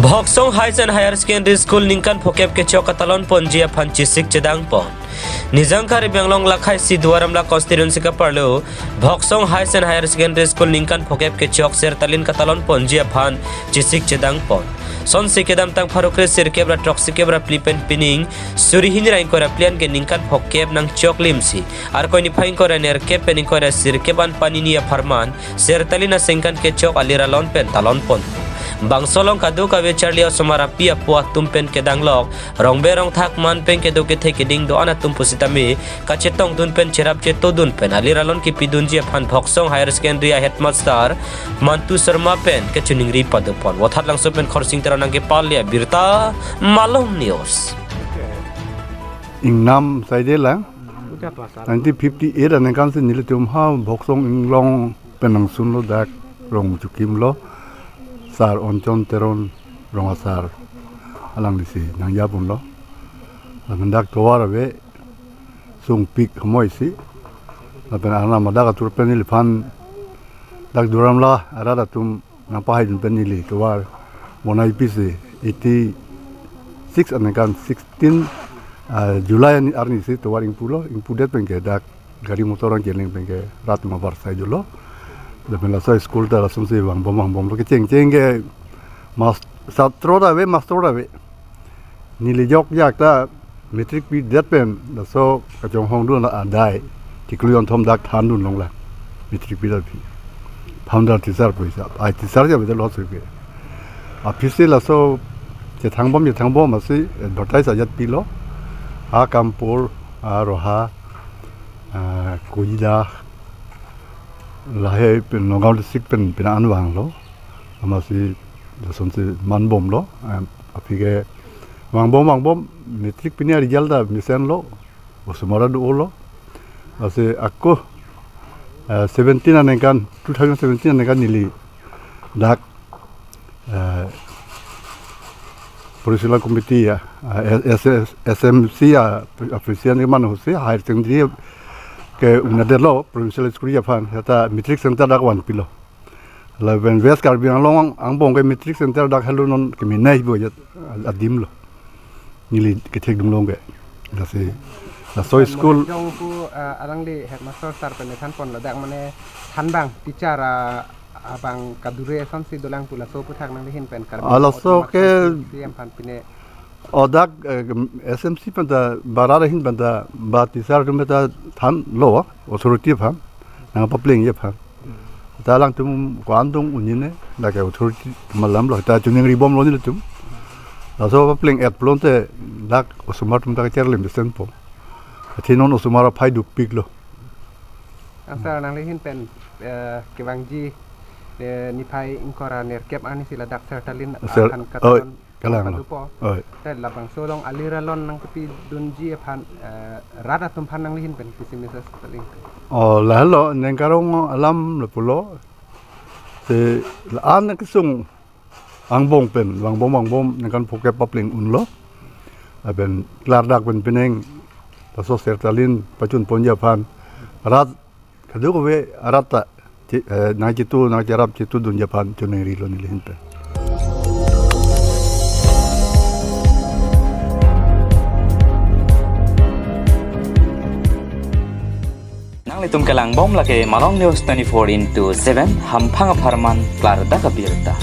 Bhoksong High and Higher Secondary School Ningkan Phokep kechok katalon ponji aphan chesik chedang pon. Nizangkari Benglong lakhai si duaramla constituency ka parlo Bhoksong High and Higher Secondary School Ningkan Phokep kechok sertalin katalon ponji aphan chesik chedang pon. Son sekedam tang farokre sirkebra toxikebra plipen pining surihin rain kora plian ke Ningkan Phokep nang chok limsi ar koi ni phain kora ner ke pening kora sirkeban panini farman sertalina sengkan kechok alira lon pen talon pon. Bangsolong kadu ka Charlie sumara pia puat tumpen ke danglok rongberong thak man pen ke do ke theke ding do ana tumpusitami kachetong dun pen cherap che to dun pen aliralon ki pidunji aphan Bhoksong Higher Secondary headmaster Mantu Sharma pen ke chuning ri padupon wathat lang so pen khorsing teranang ke palia birta malong news Ingnam Saidela 1958 and kan sin nilitum ha Bhoksong inglong penang sunlo dak rong chukim lo sar onchon teron rongasar alang disi nang yapun lo mendak towara be sung pik khmoi si lapen ana madaka tur penil fan dak duram la arada tum na pahai dun penili towar monai pisi 86 and kan 16 Julai ni arni si towar impulo impudet pengke dak gari motoran jeleng pengke rat mabar sai julo Lapen la so school ta lasum se bang bom lo ke cheng ke mas satroda ve nili jok jak ta metric pi det pen la so ka jong hong du na dai ti kluyon thom dak than dun long la metric pi da pi founder teacher poisa ai teacher ja be lo so ke office la so je thangbom ma si advertise ajat pi lo ha kampur roha kuida lahai pen nongau sik pen anwang lo amasi sonse manbom lo apike wangbom metric pinia result da misen lo osumara do lo ase akko 17 anekan 2017 anekan nili dak Provincial Committee ya SMC ya official ni man hosi higher secondary ke unadelo provincial school ya fan hata metric center dak wan pilo la ben west karbi long angbong ke metric center dak halu non ke minai bo ya adim lo nili ke thek dum long ke la se la so school jong pu arang di headmaster star pen than pon la dak mane than bang teacher abang kadure son si dolang pula so puthak nang hin pen kar ala so ke siam pan pine odak SMC panda barara hin panda ba tisar rumeta than lo authority phang na public ye phang talang tum kwandong unine la ke authority malam lo ta chuning ribom lo ni tum la so public at plonte dak osumar tum ta cherlem besen po thinon osumara phai duk pik lo ansar nang hin pen ke bangji ni phai inkora ner kep ani sila dak sertalin akan katalon kalang loแต่ละบางโซลองอลิราลอนนังปีดุนจีพันรัฐตุมพันนังลิหินเป็นพิซิมิสสตลิงla lo nengkarong alam le pulo se an ke sung angbong pen wangbom nengkan Phokep papling unlo ben klar dak ben peneng paso sertalin pacun ponja pan rat kadu ko we arata na jarap citu dun japan chuneri lo ni lihin pen Tum kelang bom lake malong news 24/7 hampang aparman klar da kabirta